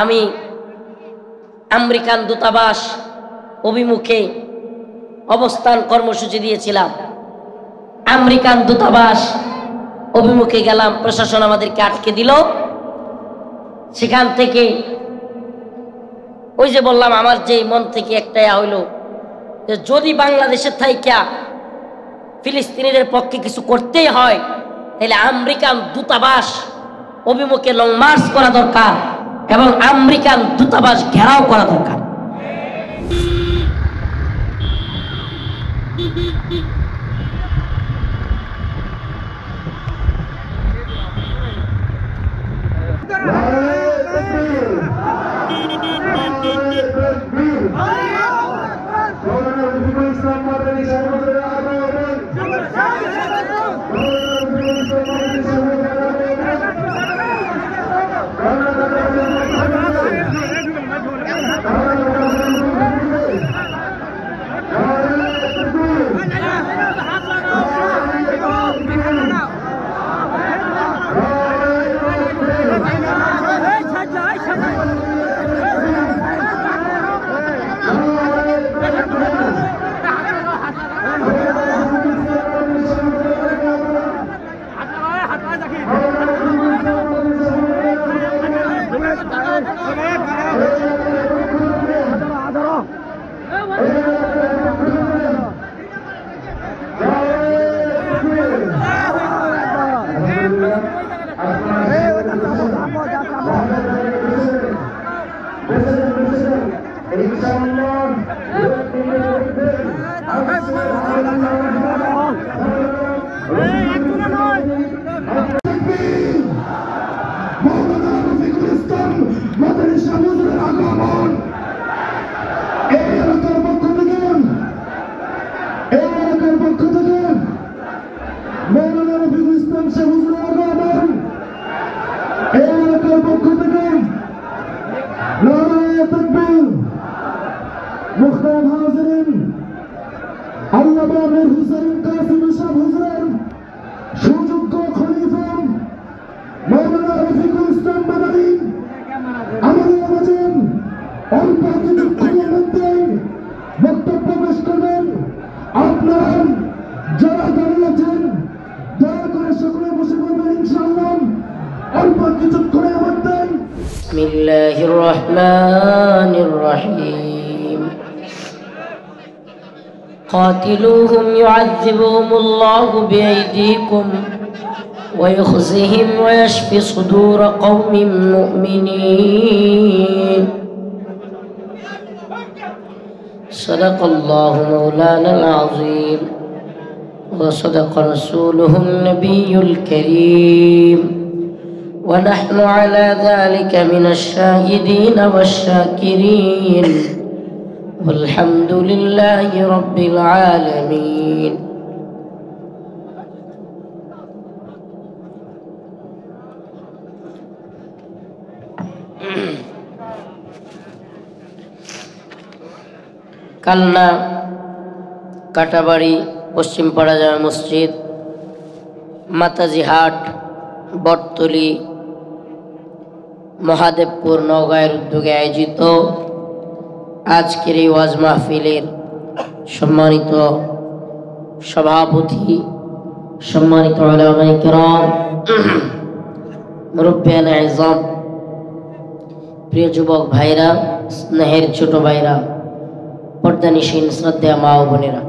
আমি আমেরিকান দূতাবাস অভিমুখে অবস্থান কর্মসূচি দিয়েছিলাম। আমেরিকান দূতাবাস অভিমুখে গেলাম, প্রশাসন আমাদেরকে আটকে দিল। সেখান থেকে ওই যে বললাম, আমার যে মন থেকে একটা হইল যে যদি বাংলাদেশের থাইকা ফিলিস্তিনিদের পক্ষে কিছু করতেই হয় তাহলে আমেরিকান দূতাবাস অভিমুখে লং মার্চ করা দরকার এবং আমেরিকান দূতাবাস ঘেরাও করা দরকার। বিসমিল্লাহির রহমানির রহিম। قاتلوهم يعذبهم الله بأيديكم ويخزهم ويشفي صدور قوم مؤمنين. صدق الله مولانا العظيم وصدق رسوله النبي الكريم ونحن على ذلك من الشاهدين والشاكرين والحمد لله رب العالمين. কালনা কাটাবাড়ি পশ্চিমপাড়া জামে মসজিদ, মাতাজি হাট, বটতলী, মহাদেবপুর, নওগাঁয়ের উদ্যোগে আয়োজিত আজকের এই ওয়াজ মাহফিলের সম্মানিত সভাপতি, সম্মানিত উলামায়ে কেরাম, মুরব্বিয়ানে আযম, প্রিয় যুবক ভাইরা, স্নেহের ছোট ভাইরা, পর্দানিশীন শ্রদ্ধেয় মা ও বোনেরা,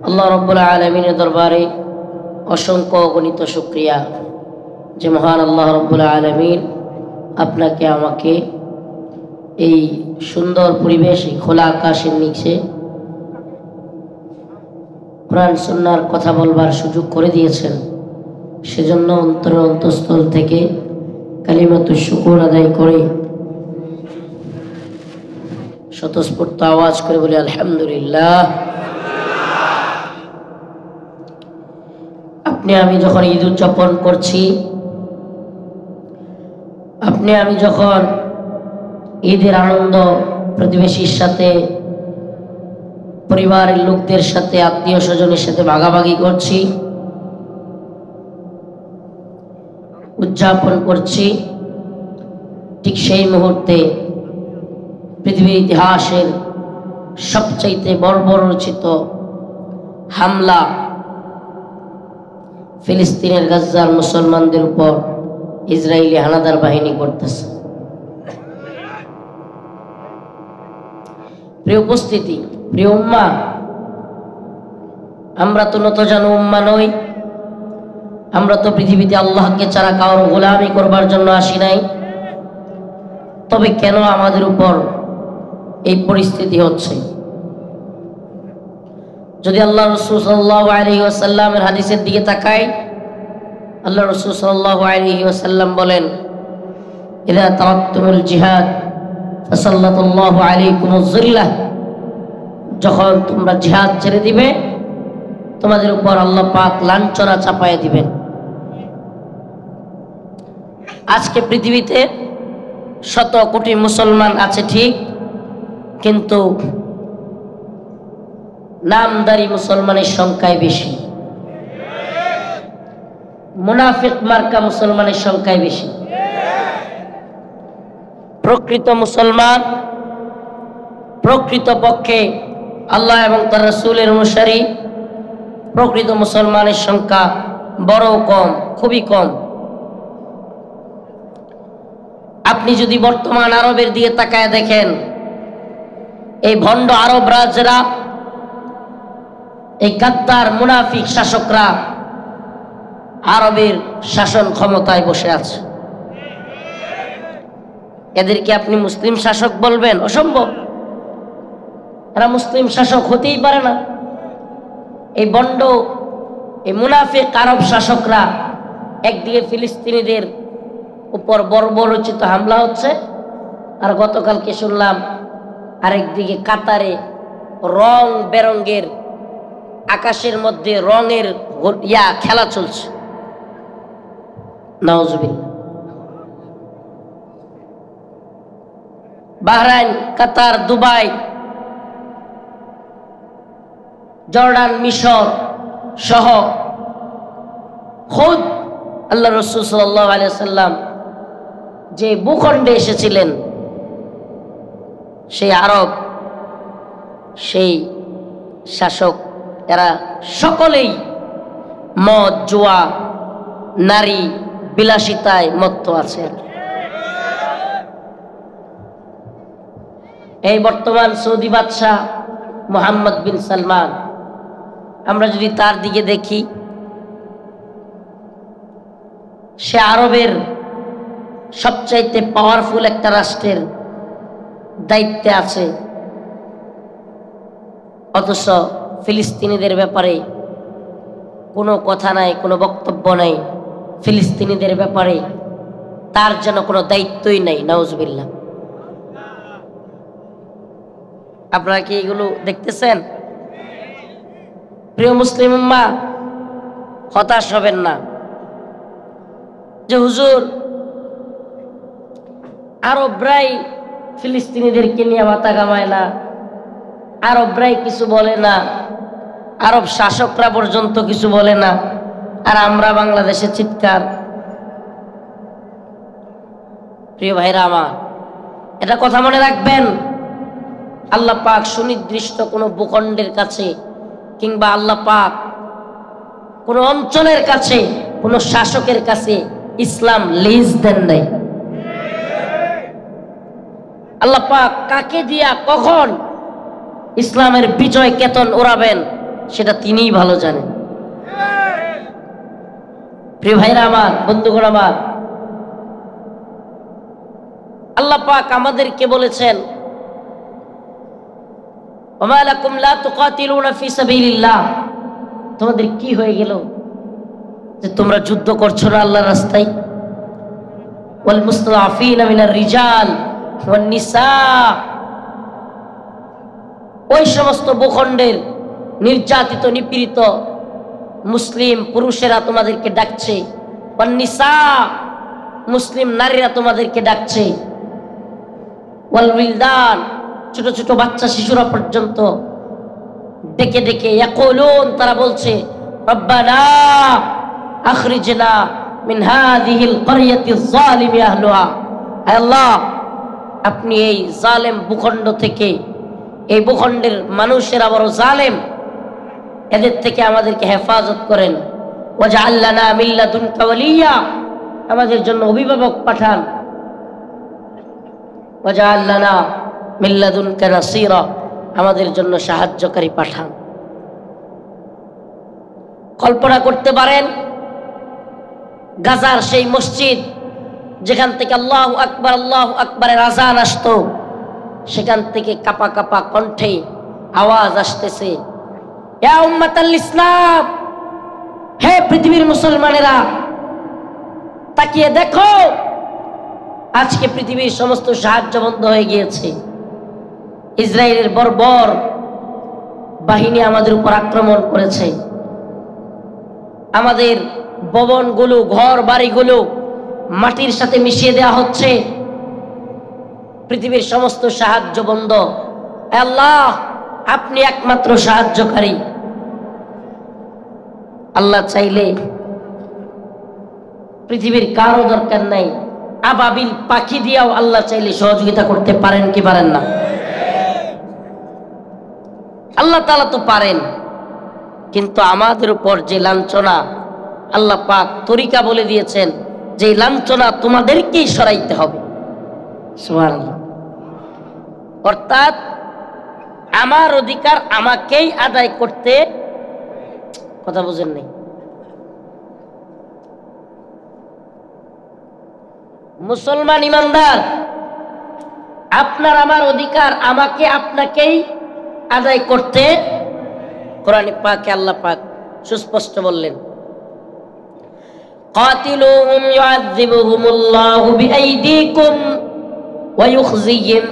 আল্লাহ রাব্বুল আলামিনের দরবারে অসংখ্য অগণিত শুকরিয়া যে মহান আল্লাহ রাব্বুল আলামিন আপনাকে আমাকে এই সুন্দর পরিবেশ, এই খোলা আকাশের নিচে কোরআন সুন্নাহর কথা বলবার সুযোগ করে দিয়েছেন। সেজন্য অন্তঃস্থল থেকে কালিমাতুশ শুকর আদায় করে স্বতঃস্ফূর্ত আওয়াজ করে বলি আলহামদুলিল্লাহ। আপনি আমি যখন ঈদ উদযাপন করছি, আপনি আমি যখন ঈদের আনন্দ প্রতিবেশীর সাথে, পরিবারের লোকদের সাথে, আত্মীয় স্বজনের সাথে ভাগাভাগি করছি, উদযাপন করছি, ঠিক সেই মুহূর্তে পৃথিবীর ইতিহাসের সবচাইতে বর্বরচিত হামলা ফিলিস্তিনের গাজ্জার মুসলমানদের উপর ইসরায়েলি হানাদার বাহিনী করতেছে। প্রিয় উপস্থিতি, প্রিয় উম্মাহ, আমরা তো নতজানু উম্মাহ নই। আমরা তো পৃথিবীতে আল্লাহকে ছাড়া কারো গোলামি করবার জন্য আসি নাই। তবে কেন আমাদের উপর এই পরিস্থিতি হচ্ছে? যদি আল্লাহ রাসূল সাল্লাল্লাহু আলাইহি ওয়াসাল্লামের হাদিসের দিকে তাকাই, আল্লাহ রাসূল সাল্লাল্লাহু আলাইহি ওয়াসাল্লাম বলেন, ইযা তারাকতুমুল জিহাদ ফাসাল্লাতুল্লাহু আলাইকুমুজ যিল্লাহ, যখন তোমরা জিহাদ ছেড়ে দিবে তোমাদের উপর আল্লাহ পাক লাঞ্ছনা চাপায় দিবেন। আজকে পৃথিবীতে শত কোটি মুসলমান আছে ঠিক, কিন্তু নামদারি মুসলমানের সংখ্যাই বেশি, মুনাফিক মার্কা মুসলমানের সংখ্যাই বেশি। প্রকৃত মুসলমান, প্রকৃত পক্ষে আল্লাহ এবং তার রাসূলের অনুসারী প্রকৃত মুসলমানের সংখ্যা বড় কম, খুবই কম। আপনি যদি বর্তমান আরবের দিকে তাকায় দেখেন, এই ভণ্ড আরব রাজরা, এই গাদ্দার মুনাফিক শাসকরা আরবের শাসন ক্ষমতায় বসে আছে। এদেরকে আপনি মুসলিম শাসক বলবেন? অসম্ভব। এরা মুসলিম শাসক হতেই পারে না। এই ভণ্ড, এই মুনাফিক আরব শাসকরা একদিকে ফিলিস্তিনিদের উপর বর্বরচিত হামলা হচ্ছে, আর গতকালকে শুনলাম আরেকদিকে কাতারে রং বেরঙ্গের, আকাশের মধ্যে রঙের খেলা চলছে। নাউজুবিল্লাহ। বাহরাইন, কাতার, দুবাই, জর্ডান, মিশর সহ খুদ আল্লাহ রাসূল সাল্লাল্লাহু আলাইহি ওয়াসাল্লাম যে ভূখণ্ডে এসেছিলেন, সেই আরব, সেই শাসক, এরা সকলেই মদ, জুয়া, নারী বিলাসিতায় মত্ত আছে। এই বর্তমান সৌদি বাদশাহ মুহাম্মদ বিন সালমান, আমরা যদি তার দিকে দেখি, সে আরবের সবচাইতে পাওয়ারফুল একটা রাষ্ট্রের দায়িত্বে আছে, অথচ ফিলিস্তিনিদের ব্যাপারে কোনো কথা নাই, কোনো বক্তব্য নাই। ফিলিস্তিনিদের ব্যাপারে তার যেন কোনো দায়িত্বই নাই। নাউজুবিল্লাহ। আপনারা কি এগুলো দেখতেছেন? প্রিয় মুসলিম উম্মাহ, হতাশ হবেন না যে হুজুর আরবরাই ফিলিস্তিনিদেরকে নিয়ে মাথা ঘামায় না, আরবরাই কিছু বলে না, আরব শাসকরা পর্যন্ত কিছু বলে না, আর আমরা বাংলাদেশে চিৎকার। প্রিয় ভাইরা আমার, এটা কথা মনে রাখবেন, আল্লাহ পাক সুনির্দিষ্ট কোনো ভূখণ্ডের কাছে কিংবা আল্লাহ পাক কোনো অঞ্চলের কাছে, কোনো শাসকের কাছে ইসলাম লিজ দেন নাই। আল্লাহ পাক কাকে দিয়া কখন ইসলামের বিজয় কেতন ওড়াবেন সেটা তিনিই ভালো জানেন। প্রিয় ভাইরা আমার, বন্ধুগণ আমার, আল্লাহ পাক আমাদেরকে বলেছেন, ওমা লাকুম লা তুকাতিলুনা ফি সাবিলিল্লাহ, তোমাদের কি হয়ে গেল যে তোমরা যুদ্ধ করছো না আল্লাহর রাস্তায়? ওয়াল মুস্তাফিনা মিনার রিজাল ওয়ান নিসা, ওই সমস্ত ভূখণ্ডের নির্যাতিত নিপীড়িত মুসলিম পুরুষেরা তোমাদেরকে ডাকছে, ওয়ান নিসা, মুসলিম নারীরা তোমাদেরকে ডাকছে, ওয়াল উইলদান, ছোট ছোট বাচ্চা শিশুরা পর্যন্ত ডেকে ডেকে ইয়াকুলুন, তারা বলছে, রব্বানা আখরিজনা মিন হাযিহিল ক্বরিয়াতিজ যালিমি আহলুহা, আল্লাহ আপনি এই জালেম ভূখণ্ড থেকে, এই ভূখণ্ডের মানুষেরা বড় জালেম, এদের থেকে আমাদেরকে হেফাজত করেন। ওয়াজআল লানা মিন লাদুনকা ওয়ালিয়্যা, আমাদের জন্য অভিভাবক পাঠান। ওয়াজআল লানা মিন লাদুনকা নাসীরা, আমাদের জন্য সাহায্যকারী পাঠান। কল্পনা করতে পারেন গাজার সেই মসজিদ যেখান থেকে আল্লাহু আকবারের আযান আসতো, সেখান থেকে কাপা কাপা কণ্ঠে আওয়াজ আসতেছে, ইয়া উম্মাতাল ইসলাম, হে পৃথিবীর মুসলমানেরা তাকিয়ে দেখো, আজকে পৃথিবীর সমস্ত সাহায্য বন্ধ হয়ে গিয়েছে। ইসরায়েলের বর্বর বাহিনী আমাদের উপর আক্রমণ করেছে। আমাদের ভবনগুলো, ঘর বাড়িগুলো মাটির সাথে মিশিয়ে দেওয়া হচ্ছে। পৃথিবীর সমস্ত সাহায্য বন্ধ। আল্লাহ আপনি একমাত্র সাহায্যকারী। আল্লাহ চাইলে পৃথিবীর কারো দরকার নাই, আবাবিল পাখি দিয়েও আল্লাহ চাইলে সহযোগিতা করতে পারেন কি পারেন না? আল্লাহ তাআলা তো পারেন, কিন্তু আমাদের উপর যে লাঞ্ছনা, আল্লাহ পাক তরিকা বলে দিয়েছেন যে লাঞ্ছনা তোমাদেরকেই সরাইতে হবে। সুবহানাল্লাহ। অর্থাৎ আমার অধিকার আমাকেই আদায় করতে, কথা বুঝেন নাই? মুসলমান ইমানদার, আপনার আমার অধিকার আমাকে আপনাকেই আদায় করতে, কোরআনে পাকে আল্লাহ পাক সুস্পষ্ট বললেন, قاتلوهم يعذبهم الله بأيديكم ويخزيهم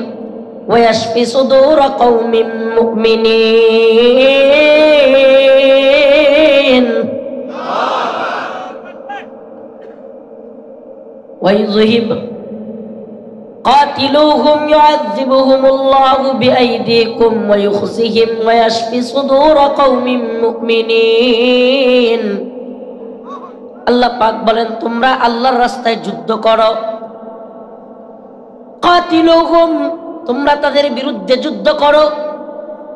ويشفي صدور قوم مؤمنين ويذهب قاتلوهم يعذبهم الله بأيديكم ويخزيهم ويشفي صدور قوم مؤمنين। আল্লাহ পাক বলেন তোমরা আল্লাহর রাস্তায় যুদ্ধ করো, কাতিলুহুম, তোমরা তাদের বিরুদ্ধে যুদ্ধ করো,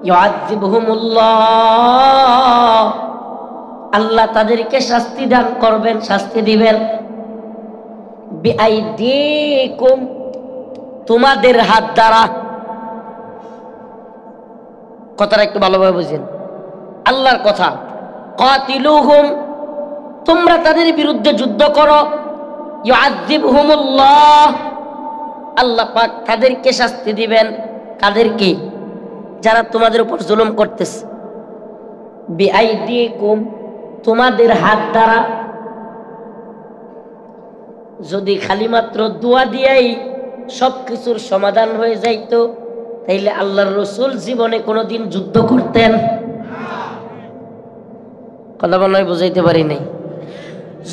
ইউআযিবুহুমুল্লাহ, আল্লাহ তাদেরকে শাস্তি দান করবেন, শাস্তি দিবেন, বিআইদিকুম, তোমাদের হাত দ্বারা। কথাটা একটু ভালোভাবে বুঝেন, আল্লাহর কথা। কাতিলুহুম, তোমরা তাদের বিরুদ্ধে যুদ্ধ করো, ইউআযিবহুমুল্লাহ, আল্লাহ পাক তাদেরকে শাস্তি দিবেন। কাদেরকে? যারা তোমাদের উপর জুলুম করতেছে। বিআইদিকুম, তোমাদের হাত দ্বারা। যদি খালি মাত্র দোয়া দিয়েই সবকিছুর সমাধান হয়ে যাইতো, তাইলে আল্লাহর রাসূল জীবনে কোনোদিন যুদ্ধ করতেন? কথা মনে হয় বুঝাইতে পারি নাই।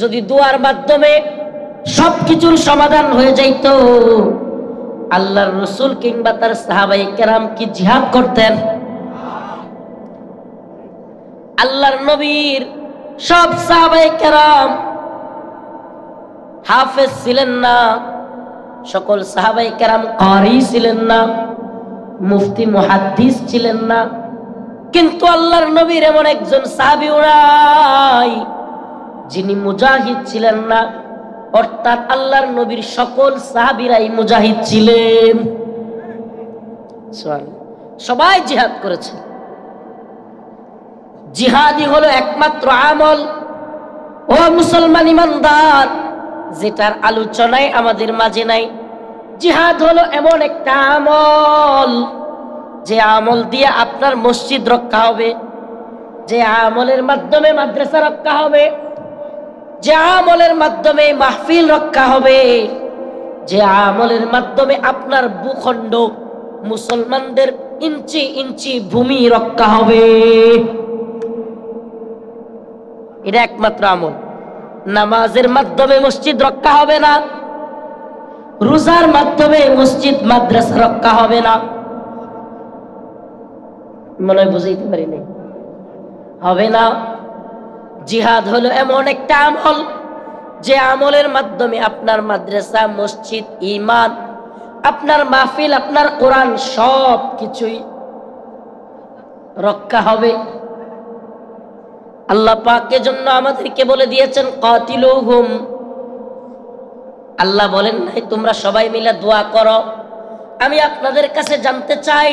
যদি দোয়ার মাধ্যমে সবকিছুর সমাধান হয়ে যাইত, আল্লাহর রাসূল কিংবা তার সাহাবায়ে কেরাম কি জিহাদ করতেন? আল্লাহর নবীর সব সাহাবায়ে কেরাম হাফেজ ছিলেন না, সকল সাহাবায়ে কেরাম কারি ছিলেন না, মুফতি মুহাদ্দিস ছিলেন না, কিন্তু আল্লাহর নবীর এমন একজন সাহাবী নাই যিনি মুজাহিদ ছিলেন না। অর্থাৎ আল্লাহর নবীর সকল সাহাবীরাই মুজাহিদ ছিলেন, সবাই জিহাদ করেছে। জিহাদই হলো একমাত্র আমল, ও মুসলমান ইমানদার, যেটার আলোচনায় আমাদের মাঝে নাই। জিহাদ হলো এমন একটা আমল, যে আমল দিয়ে আপনার মসজিদ রক্ষা হবে, যে আমলের মাধ্যমে মাদ্রাসা রক্ষা হবে, যে আমলের মাধ্যমে মাহফিল রক্ষা হবে, যে আমলের মাধ্যমে আপনার ভূখণ্ড মুসলমানদের ইঞ্চি ইঞ্চি ভূমি রক্ষা হবে। এটা একমাত্র আমল। নামাজের মাধ্যমে মসজিদ রক্ষা হবে না, রোজার মাধ্যমে মসজিদ মাদ্রাসা রক্ষা হবে না। মনে হয় বুঝাইতে পারি নাই, হবে না। জিহাদ হলো এমন একটা আমল যে আমলের মাধ্যমে আপনার মাদ্রাসা, মসজিদ, ঈমান, আপনার মাহফিল, আপনার কোরআন সব কিছুই রক্ষা হবে। আল্লাহ পাকের জন্য আমাদেরকে বলে দিয়েছেন কাতিলুহুম। আল্লাহ বলেন নাই তোমরা সবাই মিলে দোয়া করো। আমি আপনাদের কাছে জানতে চাই,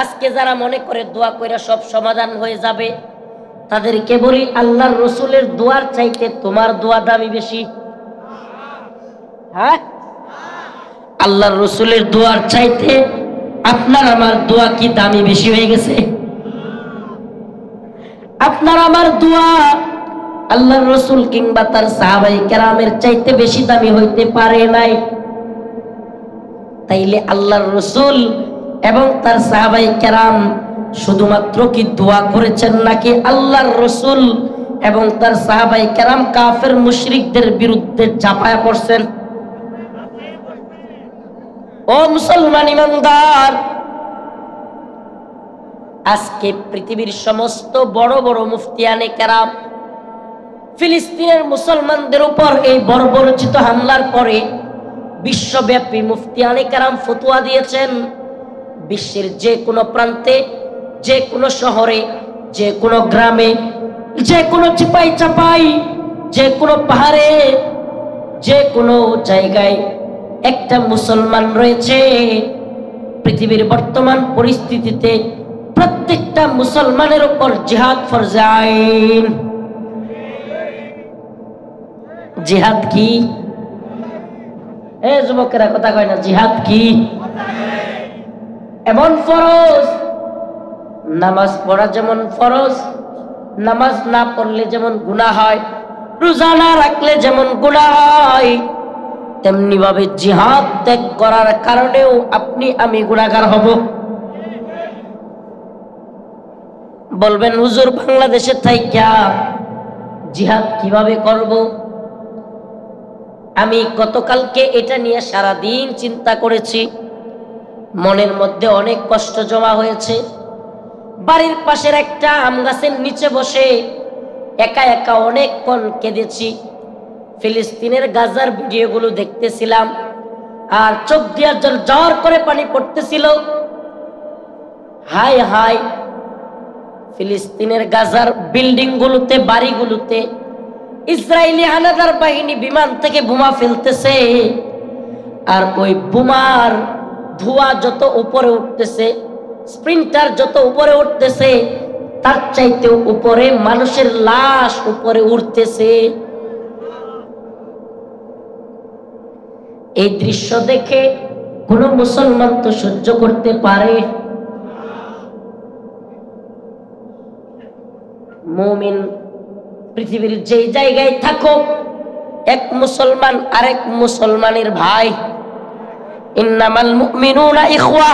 আজকে যারা মনে করে দোয়া কইরা সব সমাধান হয়ে যাবে, তাদেরকে বলি আল্লাহর রসুলের দোয়ার চাইতে তোমার দোয়া দামি বেশি? হ্যাঁ, আল্লাহর রসুলের দোয়ার চাইতে আপনার আমার দোয়া কি দামি বেশি হয়ে গেছে? আপনার আমার দোয়া আল্লাহর রসুল কিংবা তার সাহাবায়ে কেরামের চাইতে বেশি দামি হইতে পারে নাই। তাইলে আল্লাহর রসুল এবং তার সাহাবায়ে কেরাম শুধুমাত্র কি দোয়া করেছেন, নাকি আল্লাহর রসুল এবং তার সাহাবায়ে কেরাম কাফের মুশরিকদের বিরুদ্ধে ঝাঁপায়া পড়ছেন? ও মুসলমান ইমানদার, আজকে পৃথিবীর সমস্ত বড় বড় মুফতিয়ানে কেরাম ফিলিস্তিনের মুসলমানদের উপর এই বর্বরচিত হামলার পরে বিশ্বব্যাপী মুফতিয়ানে কেরাম ফতোয়া দিয়েছেন, বিশ্বের যে কোনো প্রান্তে, যে কোনো শহরে, যে কোনো গ্রামে, যে কোনো চিপাই চাপাই, যে কোনো পাহাড়ে, যে কোনো জায়গায় একটা মুসলমান রয়েছে। পৃথিবীর বর্তমান পরিস্থিতিতে প্রত্যেকটা মুসলমানের উপর জিহাদ ফরজে আইন। জিহাদ কি? যুবকেরা কথা কয় না, জিহাদ কি? এমন ফরজ, নামাজ পড়া যেমন ফরজ, নামাজ না পড়লে যেমন গুনাহ হয়, রোজা না রাখলে যেমন গুনাহ হয়, তেমনি ভাবে জিহাদ ত্যাগ করার কারণেও আপনি আমি গুনাহগার হব। বলবেন হুজুর বাংলাদেশে থাইকা জিহাদ কিভাবে করব? আমি গতকালকে এটা নিয়ে সারাদিন চিন্তা করেছি, মনের মধ্যে অনেক কষ্ট জমা হয়েছে। বাড়ির পাশের একটা আম গাছের নিচে বসে একা একা অনেকক্ষণ কেঁদেছি। ফিলিস্তিনের গাজার ভিডিওগুলো দেখতেছিলাম আর চোখ দিয়া ঝরঝর করে পানি পড়তেছিল। হায় হায়, ফিলিস্তিনের গাজার বিল্ডিং গুলোতে, বাড়িগুলোতে ইসরায়েলি হানাদার বাহিনী বিমান থেকে বোমা ফেলতেছে, আর ওই বোমার ধোঁয়া যত উপরে উঠতেছে, স্প্রিন্টার যত উপরে উঠতেছে, তার চাইতেও উপরে মানুষের লাশ উপরে উঠতেছে। এই দৃশ্য দেখে কোন মুসলমান তো সহ্য করতে পারে? মুমিন পৃথিবীর যেই জায়গায় থাকো, এক মুসলমান আরেক মুসলমানের ভাই। ইন্নামাল মুমিনুনা ইখওয়া।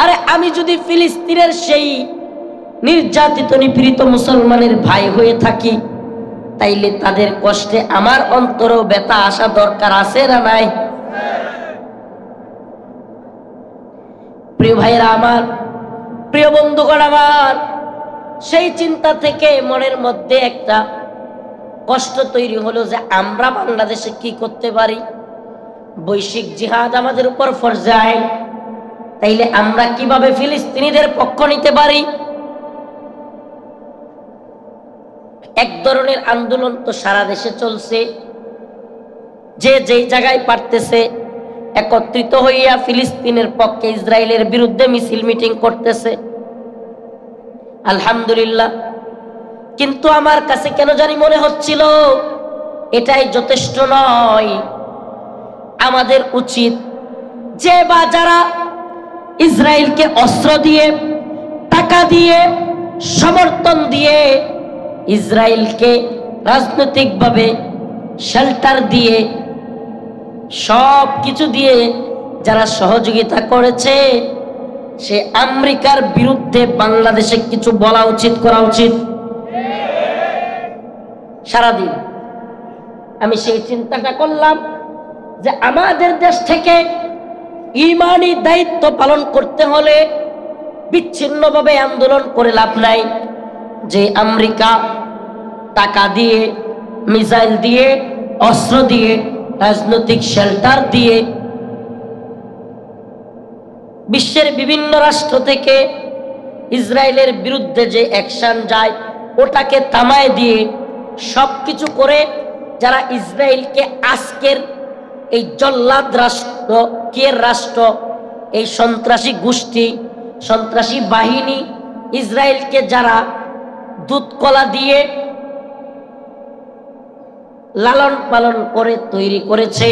আরে আমি যদি ফিলিস্তিনের সেই নির্যাতিত নিপীড়িত মুসলমানের ভাই হয়ে থাকি, তাইলে তাদের কষ্টে আমার অন্তরেও ব্যথা আসা দরকার আছে না নাই? প্রিয় ভাইরা আমার, প্রিয় বন্ধুগণ আমার, সেই চিন্তা থেকে মনের মধ্যে একটা কষ্ট তৈরি হলো যে আমরা বাংলাদেশে কি করতে পারি। বৈশ্বিক জিহাদ আমাদের উপর ফরজে আইন, তাইলে আমরা কিভাবে ফিলিস্তিনিদের পক্ষ নিতে পারি? এক ধরনের আন্দোলন তো সারা দেশে চলছে, যে যেই জায়গায় পারতেছে একত্রিত হইয়া ফিলিস্তিনের পক্ষে, ইসরায়েলের বিরুদ্ধে মিছিল মিটিং করতেছে। আলহামদুলিল্লাহ। কিন্তু আমার কাছে কেন জানি মনে হচ্ছিল এটাই যথেষ্ট নয়। আমাদের উচিত যে বা যারা ইসরায়েলকে অস্ত্র দিয়ে, টাকা দিয়ে, সমর্থন দিয়ে, ইসরায়েলকে রাজনৈতিকভাবে শেল্টার দিয়ে, সব কিছু দিয়ে যারা সহযোগিতা করেছে, সে আমেরিকার বিরুদ্ধে বাংলাদেশে কিছু বলা উচিত, করা উচিত। সারাদিন আমি সেই চিন্তাটা করলাম যে আমাদের দেশ থেকে ঈমানি দায়িত্ব পালন করতে হলে বিচ্ছিন্নভাবে আন্দোলন করে লাভ নাই। যে আমেরিকা টাকা দিয়ে, মিসাইল দিয়ে, অস্ত্র দিয়ে, রাজনৈতিক শেল্টার দিয়ে বিশ্বের বিভিন্ন রাষ্ট্র থেকে ইসরায়েলের বিরুদ্ধে যে অ্যাকশন যায় ওটাকে থামায় দিয়ে সবকিছু করে যারা ইসরায়েলকে আজকের এই জল্লাদ রাষ্ট্র, কের রাষ্ট্র, এই সন্ত্রাসী গোষ্ঠী, সন্ত্রাসী বাহিনী ইসরায়েলকে যারা দুধ কলা দিয়ে লালন পালন করে তৈরি করেছে,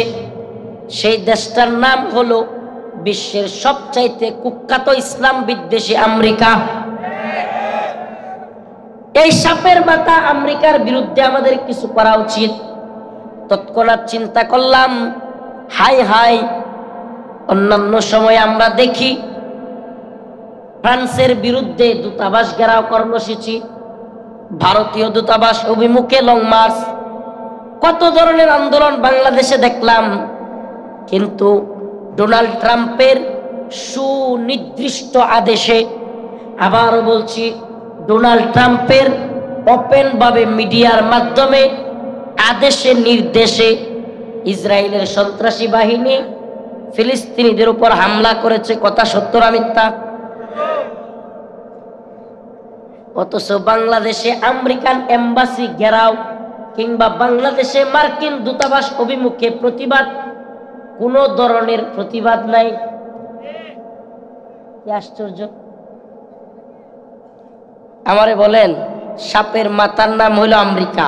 সেই দেশটার নাম হলো বিশ্বের সবচাইতে কুখ্যাত ইসলাম বিদ্বেষী আমেরিকা। এই সাপের মাথা আমেরিকার বিরুদ্ধে আমাদের কিছু করা উচিত। তৎক্ষণাৎ চিন্তা করলাম, হাই হাই, অন্যান্য সময় আমরা দেখি ফ্রান্সের বিরুদ্ধে দূতাবাস ঘেরাও কর্মসূচি, ভারতীয় দূতাবাস অভিমুখে লং মার্চ, কত ধরনের আন্দোলন বাংলাদেশে দেখলাম। কিন্তু ডোনাল্ড ট্রাম্পের সুনির্দিষ্ট আদেশে, আবারও বলছি, ডোনাল্ড ট্রাম্পের ওপেন ভাবে মিডিয়ার মাধ্যমে আদেশে নির্দেশে ইসরায়েলের সন্ত্রাসী বাহিনী ফিলিস্তিনিদের উপর হামলা করেছে। কথা সত্য না মিথ্যা? অথচ বাংলাদেশে আমেরিকান এম্বাসি ঘেরাও কিংবা বাংলাদেশে মার্কিন দূতাবাস অভিমুখে প্রতিবাদ, কোন ধরনের প্রতিবাদ নাই। কি আশ্চর্য! আমারে বলেন, সাপের মাথার নাম হইল আমেরিকা।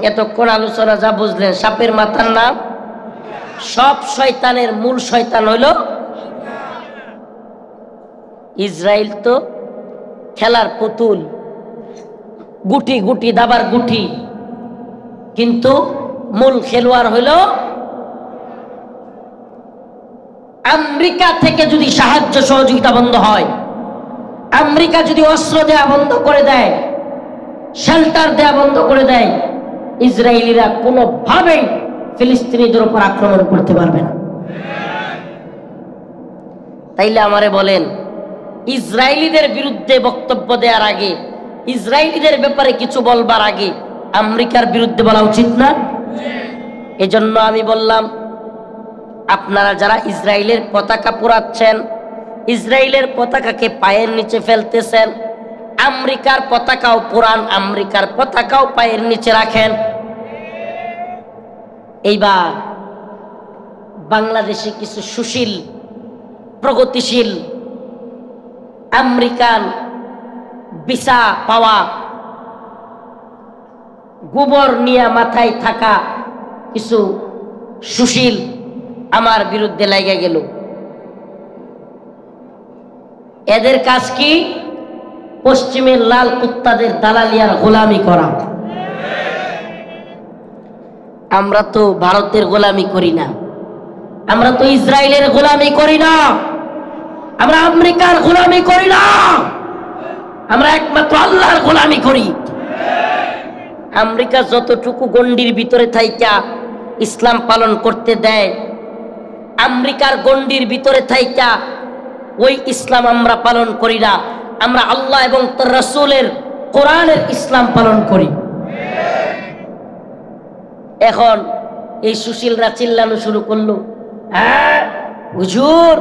এতক্ষণ আলোচনা যা বুঝলেন, সাপের মাথার নাম, সব শয়তানের মূল শয়তান হইল ইসরায়েল। তো খেলার পুতুল, গুটি গুটি দাবার গুটি, কিন্তু মূল খেলোয়াড় হইল আমেরিকা। থেকে যদি সাহায্য সহযোগিতা বন্ধ হয়, আমেরিকা যদি অস্ত্র দেয়া বন্ধ করে দেয়, শেল্টার দেয়া বন্ধ করে দেয়, ইসরায়েলিরা কোনোভাবেই ফিলিস্তিনিদের উপর আক্রমণ করতে পারবে না। তাইলে আমারে বলেন, ইসরায়েলিদের বিরুদ্ধে বক্তব্য দেওয়ার আগে, ইসরায়েলিদের ব্যাপারে কিছু বলবার আগে আমেরিকার বিরুদ্ধে বলা উচিত না? এজন্য আমি বললাম, আপনারা যারা ইসরায়েলের পতাকা পোড়াচ্ছেন, ইসরায়েলের পতাকাকে পায়ের নিচে ফেলতেছেন, আমেরিকার পতাকাও পোড়ান, আমেরিকার পতাকাও পায়ের নিচে রাখেন। এইবার বাংলাদেশে কিছু সুশীল, প্রগতিশীল, আমেরিকান ভিসা পাওয়া, গোবর নিয়ে মাথায় থাকা কিছু সুশীল আমার বিরুদ্ধে লেগে গেল। এদের কাজ কি? পশ্চিমের লাল কুত্তাদের দালালিয়ার গোলামি করা। আমরা তো ভারতের গোলামি করি না, আমরা তো ইসরায়েলের গোলামি করি না, আমরা আমেরিকার গোলামি করি না, আমরা একমাত্র আল্লাহর গোলামি করি। আমেরিকা যতটুকু গণ্ডির ভিতরে থাইকা ইসলাম পালন করতে দেয়, আমেরিকার গণ্ডির ভিতরে থাইকা ওই ইসলাম আমরা পালন করি না, আমরা আল্লাহ এবং তার রাসূলের কোরআনের ইসলাম পালন করি। এখন এই সুশীলরা চিল্লানো শুরু করলো, হ্যাঁ হুজুর,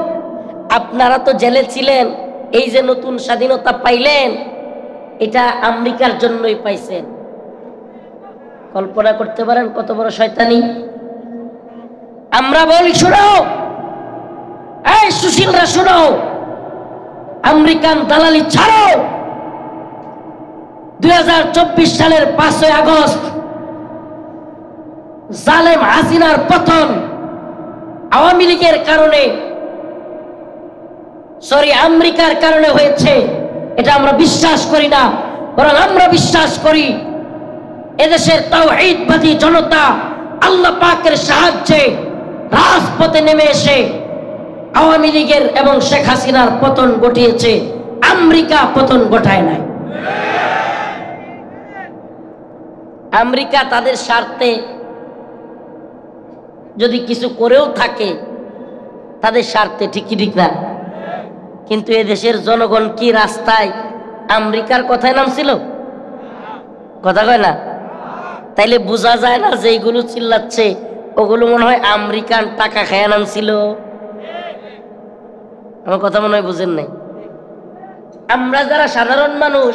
আপনারা তো জেলে ছিলেন, এই যে নতুন স্বাধীনতা পাইলেন, এটা আমেরিকার জন্যই পাইছেন। কল্পনা করতে পারেন কত বড় শয়তানি। আমরা বলি, শুনো, এই সুশীলরা শুনো, আমেরিকান দালালি ছাড়ো। 2024 সালের 5ই আগস্ট জালেম হাসিনার পতন আওয়ামী লীগের কারণে, আমেরিকার কারণে হয়েছে, এটা আমরা বিশ্বাস করি না। বরং আমরা বিশ্বাস করি এদেশের তাওহীদবাদী জনতা আল্লাহ পাকের সাহায্যে রাজপথে নেমে এসে আওয়ামী লীগের এবং শেখ হাসিনার পতন ঘটিয়েছে, আমেরিকা পতন ঘটায় নাই। আমেরিকা তাদের স্বার্থে যদি কিছু করেও থাকে, তাদের স্বার্থে, ঠিকই ঠিক না? কিন্তু এদেশের জনগণ কি রাস্তায় আমেরিকার কথায় নামছিল? কথা কয় না? তাইলে বোঝা যায় না যে এইগুলো চিল্লাচ্ছে ওগুলো মনে হয় আমেরিকান টাকা খেয়ে আনছিল। আমার কথা মনে হয় বুঝেন নাই। আমরা যারা সাধারণ মানুষ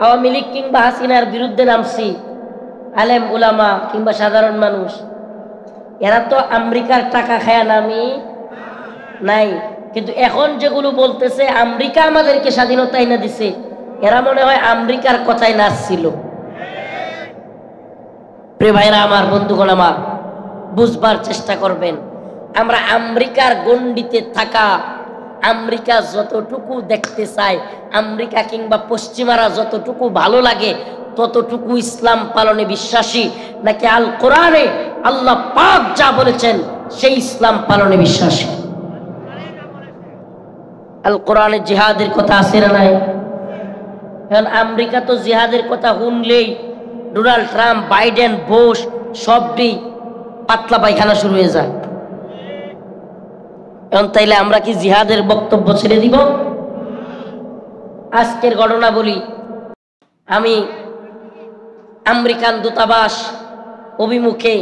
আওয়ামী লীগ কিংবা হাসিনার বিরুদ্ধে নামছি, আলেম উলামা কিংবা সাধারণ মানুষ, এরা তো আমেরিকার টাকা খায়া নামি নাই। কিন্তু এখন যেগুলো বলতেছে আমেরিকা আমাদেরকে স্বাধীনতা এনে দিছে, এরা মনে হয় আমেরিকার কথাই নাচছিল। প্রিয় ভাইরা আমার, বন্ধুগণ আমার, বুঝবার চেষ্টা করবেন। আমরা আমেরিকার গণ্ডিতে থাকা, আমেরিকা যতটুকু দেখতে চাই, আমেরিকা কিংবা পশ্চিমারা যতটুকু ভালো লাগে ততটুকু ইসলাম পালনে বিশ্বাসী, নাকি আল কোরআনে আল্লাহ পাক যা বলেছেন সেই ইসলাম পালনে বিশ্বাসী? আল কোরআনে জিহাদের কথা আছে না নাই? এখন আমেরিকা তো জিহাদের কথা শুনলেই ডোনাল্ড ট্রাম্প, বাইডেন, বুশ সবই পাতলা পায়খানা শুরু হয়ে যায়। এখন তাইলে আমরা কি জিহাদের বক্তব্য ছেড়ে দিব? আজকের ঘটনা বলি। আমি আমেরিকান দূতাবাস অভিমুখে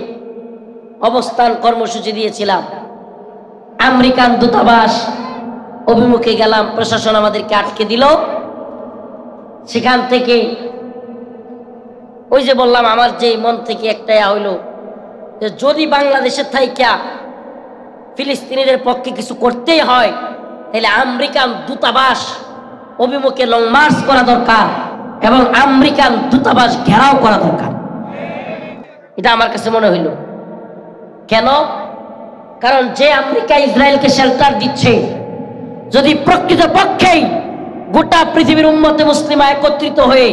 অবস্থান কর্মসূচি দিয়েছিলাম। আমেরিকান দূতাবাস অভিমুখে গেলাম, প্রশাসন আমাদেরকে আটকে দিল। সেখান থেকে ওই যে বললাম, আমার যে মন থেকে একটা হইল যে যদি বাংলাদেশের থাইকা ফিলিস্তিনিদের পক্ষে কিছু করতেই হয় তাহলে আমেরিকান দূতাবাস অভিমুখে লং মার্চ করা দরকার এবং আমেরিকান দূতাবাস ঘেরাও করা দরকার। এটা আমার কাছে মনে হইল। কেন? কারণ যে আমেরিকা ইসরায়েলকে শেল্টার দিচ্ছে, যদি প্রকৃত পক্ষেই গোটা পৃথিবীর উম্মতে মুসলিমা একত্রিত হয়ে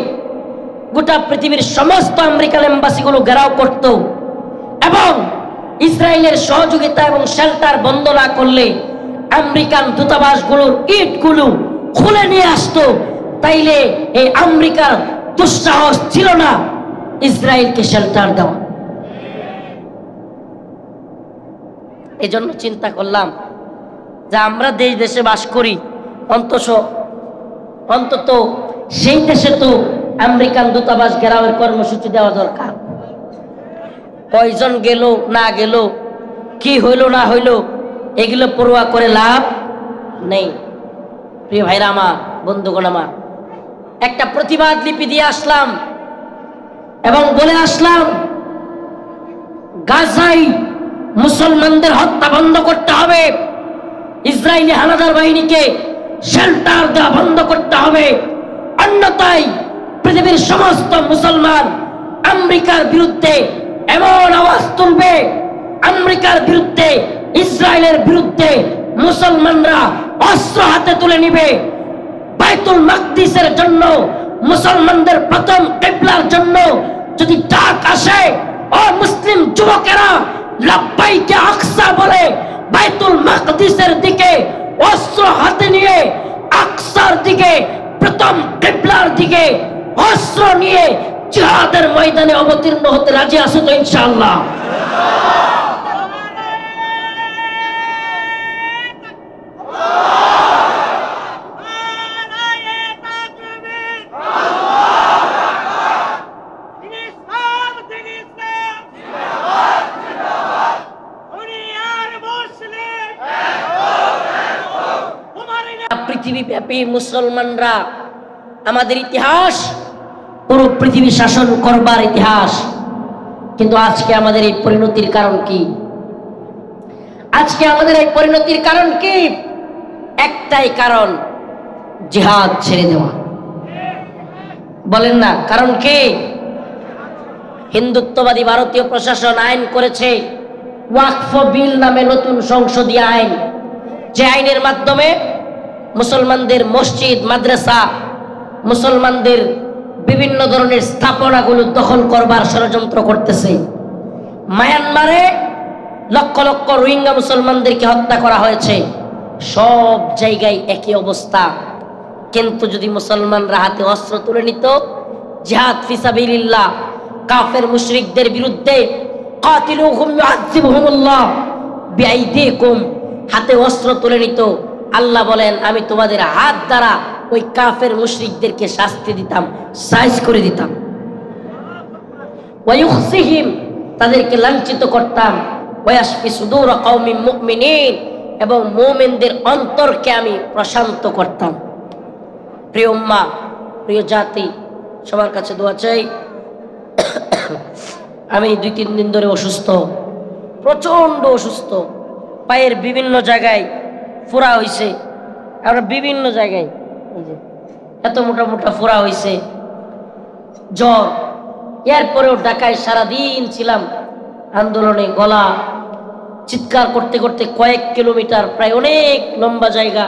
গোটা পৃথিবীর সমস্ত আমেরিকান এম্বাসিগুলো ঘেরাও করত এবং ইসরায়েলের সহযোগিতা এবং শেল্টার বন্ধ না করলে আমেরিকান দূতাবাসগুলোর ইটগুলো খুলে নিয়ে আসতো, তাইলে এই আমেরিকার দুঃসাহস ছিল না ইসরায়েলকে শেল্টার দেওয়া। এই জন্য চিন্তা করলাম যে আমরা দেশে বাস করি, অন্তত সেই দেশে তো আমেরিকান দূতাবাস ঘেরাওয়ের কর্মসূচি দেওয়া দরকার। কয়জন গেল না গেল, কি হইল না হইল, এগুলো পরোয়া করে লাভ নেই। প্রিয় ভাইরা আমার, বন্ধুগণ আমার, একটা প্রতিবাদ লিপি দিয়ে আসলাম এবং বলে আসলাম গাজায় মুসলমানদের হত্যা বন্ধ করতে হবে, ইসরায়েলি হানাদার বাহিনীকে শেল্টার দেওয়া বন্ধ করতে হবে, অন্যথায় পৃথিবীর সমস্ত মুসলমান আমেরিকার বিরুদ্ধে এমন আওয়াজ তুলবে, আমেরিকার বিরুদ্ধে, ইসরায়েলের বিরুদ্ধে মুসলমানরা অস্ত্র হাতে তুলে নিবে। বাইতুল মাকদিসের জন্য, মুসলমানদের প্রথম কিবলার জন্য যদি ডাক আসে, ও মুসলিম যুবকেরা লাব্বাইকে আকসা বলে বাইতুল মাকদিসের দিকে অস্ত্র হাতে নিয়ে আকসার দিকে, প্রথম কিবলার দিকে অস্ত্র নিয়ে জিহাদের ময়দানে অবতীর্ণ হতে রাজি আছো তো ইনশাআল্লাহ? পৃথিবীব্যাপী মুসলমানরা, আমাদের ইতিহাস পুরো পৃথিবী শাসন করবার ইতিহাস, কিন্তু আজকে আমাদের এই পরিণতির কারণ কি? আজকে আমাদের এই পরিণতির কারণ কি? একটাই কারণ, জিহাদ ছেড়ে দেওয়া। বলেন না কারণ কি? হিন্দুত্ববাদী ভারতীয় প্রশাসন আইন করেছে ওয়াকফ বিল নামে নতুন সংসদীয় আইন, যে আইনের মাধ্যমে মুসলমানদের মসজিদ, মাদ্রাসা, মুসলমানদের বিভিন্ন ধরনের স্থাপনাগুলো দখল করবার ষড়যন্ত্র করতেছে। মায়ানমারে লক্ষ লক্ষ রোহিঙ্গা মুসলমানদেরকে হত্যা করা হয়েছে। সব জায়গায় একই অবস্থা। কিন্তু যদি মুসলমানরা হাতে অস্ত্র তুলে নিত, জিহাদ ফি সাবিলিল্লাহ, কাফের মুশরিকদের বিরুদ্ধে, কাতিলুহুম ইউআযিবুহুমুল্লাহ বিআইদিকুম, হাতে অস্ত্র তুলে নিত, আল্লাহ বলেন আমি তোমাদের হাত দ্বারা ওই কাফের মুশরিকদেরকে শাস্তি দিতাম, সাইজ করে দিতাম। ওয়ায়ুখসিহিম, তাদেরকে লাঞ্ছিত করতাম, ওয়ায়াশফি সুদূর কওমিন মুমিনিন, এবং মুমিনদের অন্তরকে আমি প্রশান্ত করতাম। প্রিয় উম্মাহ, প্রিয় জাতি, সবার কাছে দোয়া চাই। আমি 2-3 দিন ধরে অসুস্থ, প্রচন্ড অসুস্থ। পায়ের বিভিন্ন জায়গায় ফোড়া হয়েছে, আমরা বিভিন্ন জায়গায় এত মোটা মোটা ফোড়া হয়েছে, জ্বর। এরপরেও ঢাকায় সারাদিন ছিলাম আন্দোলনে, গলা চিৎকার করতে করতে কয়েক কিলোমিটার, প্রায় অনেক লম্বা জায়গা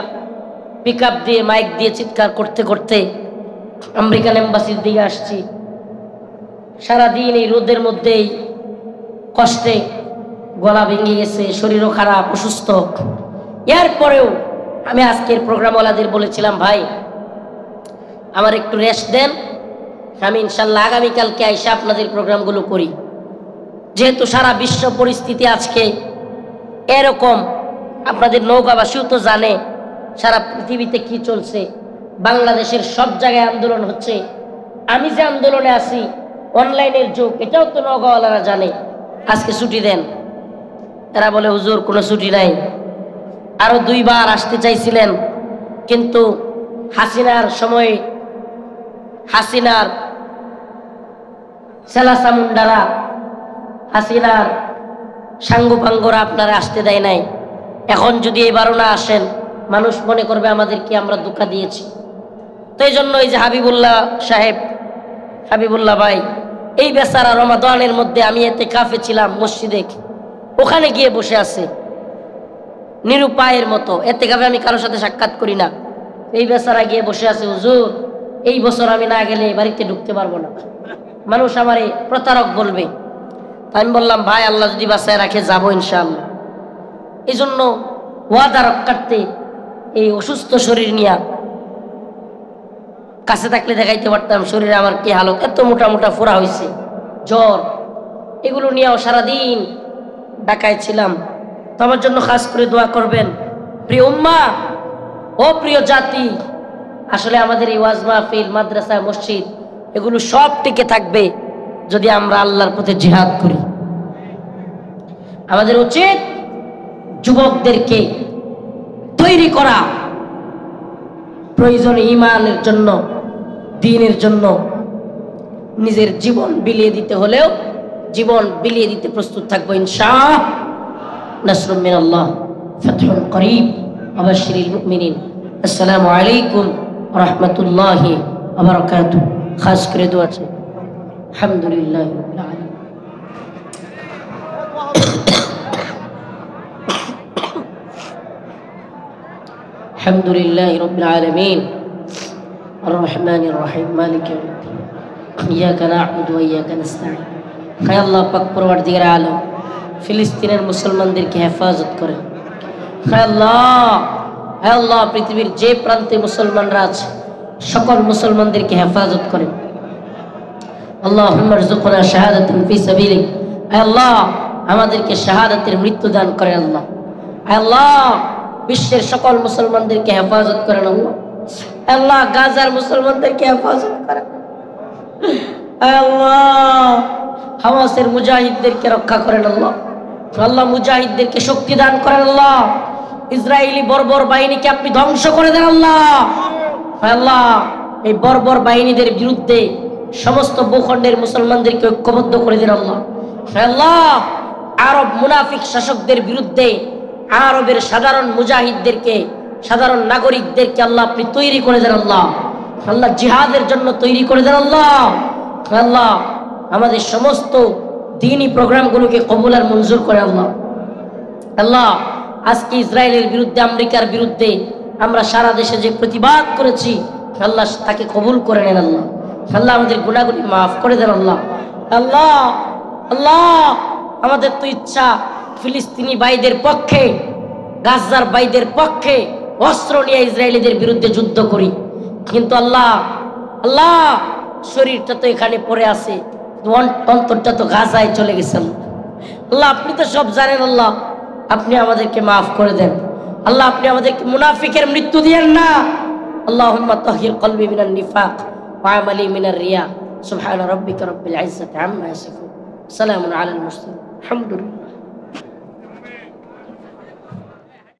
পিক আপ দিয়ে মাইক দিয়ে চিৎকার করতে করতে আমেরিকান এম্বাসির দিকে আসছি। সারাদিন এই রোদের মধ্যেই কষ্টে গলা ভেঙে গেছে, শরীরও খারাপ, অসুস্থ। এরপরেও আমি আজকের প্রোগ্রামওয়ালাদের বলেছিলাম, ভাই আমার একটু রেস্ট দেন, আমি ইনশাল্লাহ আগামীকালকে আইসা আপনাদের প্রোগ্রামগুলো করি। যেহেতু সারা বিশ্ব পরিস্থিতি আজকে এরকম, আপনাদের নৌকাবাসীও তো জানে সারা পৃথিবীতে কি চলছে। বাংলাদেশের সব জায়গায় আন্দোলন হচ্ছে, আমি যে আন্দোলনে আছি, অনলাইনের যুগ, এটাও তো নৌকাওয়ালারা জানে। আজকে ছুটি দেন, এরা বলে হুজুর কোনো ছুটি নাই। আরো 2 বার আসতে চাইছিলেন, কিন্তু হাসিনার সময়ে হাসিনার সেলাসা মুন্ডারা, হাসিনার সাঙ্গুপাঙ্গরা আপনারা আসতে দেয় নাই। এখন যদি এবারও না আসেন, মানুষ মনে করবে আমাদেরকে আমরা ধোঁকা দিয়েছি। তো এই জন্য এই যে হাবিবুল্লাহ সাহেব, হাবিবুল্লাহ ভাই, এই বেচারা রমাদানের মধ্যে আমি ইতিকাফে ছিলাম মসজিদে, ওখানে গিয়ে বসে আছে নিরুপায়ের মতো। ইতিকাফে আমি কারোর সাথে সাক্ষাৎ করি না, এই বেচারা গিয়ে বসে আছে, হুজুর এই বছর আমি না গেলে বাড়িতে ঢুকতে পারবো না, মানুষ আমারে প্রতারক বলবে। আমি বললাম, ভাই আল্লাহ যদি বাঁচায় রাখে যাবো ইনশাআল্লাহ। এই জন্য ওয়াদা রক্ষার্থে এই অসুস্থ শরীর নিয়ে কাছে থাকলে দেখাইতে পারতাম শরীরে আমার কি হালত। এত মোটা মোটা ফোড়া হয়েছে, জ্বর, এগুলো নিয়েও সারাদিন ঢাকায় ছিলাম। তো আমার জন্য খাস করে দোয়া করবেন। প্রিয় উম্মাহ ও প্রিয় জাতি, আসলে আমাদের এই ওয়াজ মাহফিল, মাদ্রাসা, মসজিদ, এগুলো সব টিকে থাকবে যদি আমরা আল্লাহর পথে জিহাদ করি। আমাদের উচিত যুবকদেরকে তৈরি করা, প্রয়োজনে ইমানের জন্য, দ্বীনের জন্য নিজের জীবন বিলিয়ে দিতে হলেও জীবন বিলিয়ে দিতে প্রস্তুত থাকবো ইনশাআল্লাহ। নাসরুম মিনাল্লাহ, ফাতহুন করিব, ওয়াবাশশিরিল মুমিনিন। আসসালামু আলাইকুম ওয়া রাহমাতুল্লাহি ওয়া বারাকাতুহু। খাস করে দোয়া চাই। আলহামদুলিল্লাহ রাব্বিল আলামিন। আলহামদুলিল্লাহ রাব্বিল আলামিন, আর রহমানির রহিম, মালিকি ইয়াউমিদ্দিন, ইয়াকা না'বুদু ওয়া ইয়াকা নাস্তাঈন। হে আল্লাহ পাক, পরওয়ারদিগার আলম, ফিলিস্তিনের মুসলমানদেরকে হেফাজত করেন। হে আল্লাহ, পৃথিবীর যে প্রান্তে মুসলমানরা আছে সকল মুসলমানদেরকে হেফাজত করেন। আল্লাহুম্মা রযুকনা শাহাদাতান ফি সাবিলিক। হে আল্লাহ, আমাদেরকে শাহাদাতের মৃত্যু দান করেন আল্লাহ। হে আল্লাহ, বিশ্বের সকল মুসলমানদেরকে হেফাজত করেন আল্লাহ। হে আল্লাহ, গাজার মুসলমানদেরকে হেফাজত করেন। হে আল্লাহ, হামাসের মুজাহিদদেরকে রক্ষা করেন আল্লাহ। আল্লাহ, মুজাহিদদেরকে শক্তি দান করেন আল্লাহ। ইসরায়েলি বর্বর বাহিনীকে আপনি ধ্বংস করে দেন আল্লাহ। আল্লাহ, এই বর্বর বাহিনীদের বিরুদ্ধে সমস্ত ভূখণ্ডের মুসলমানদেরকে ঐক্যবদ্ধ করে দেন আল্লাহ। আল্লাহ, আরব মুনাফিক শাসকদের বিরুদ্ধে আরবের সাধারণ মুজাহিদদেরকে, সাধারণ নাগরিকদেরকে আল্লাহ আপনি তৈরি করে দেন আল্লাহ। আল্লাহ, জিহাদের জন্য তৈরি করে দেন আল্লাহ। আল্লাহ, আমাদের সমস্ত দ্বীনি প্রোগ্রামগুলোকে কবুল আর মঞ্জুর করে আল্লাহ। আল্লাহ, আজকে ইসরায়েলের বিরুদ্ধে, আমেরিকার বিরুদ্ধে আমরা সারা দেশে যে প্রতিবাদ করেছি, আল্লাহ তাকে কবুল করে নেন আল্লাহ। আল্লাহ, আমাদের গুনাহগুলি মাফ করে দেন আল্লাহ। আল্লাহ, আল্লাহ, আমাদের তো ইচ্ছা ফিলিস্তিনি ভাইদের পক্ষে, গাজার ভাইদের পক্ষে অস্ত্র নিয়ে ইসরায়েলিদের বিরুদ্ধে যুদ্ধ করি, কিন্তু আল্লাহ, আল্লাহ, শরীরটা তো এখানে পড়ে আছে, অন্তরটা তো গাজায় চলে গেছেন। আল্লাহ, আপনি তো সব জানেন আল্লাহ, আপনি আমাদেরকে মাফ করে দেন আল্লাহ। আপনি আমাদেরকে মুনাফিকের মৃত্যু দিয়েন না। আল্লাহুম্মা তাহির কলবি মিনান নিফাক ওয়া আমালি মিনার রিয়া সুবহান রাব্বিকা রাব্বিল ইজ্জাতি আম্মা ইয়াসিফুন সালামুন আলাল মুরসালিন আলহামদুলিল্লাহ।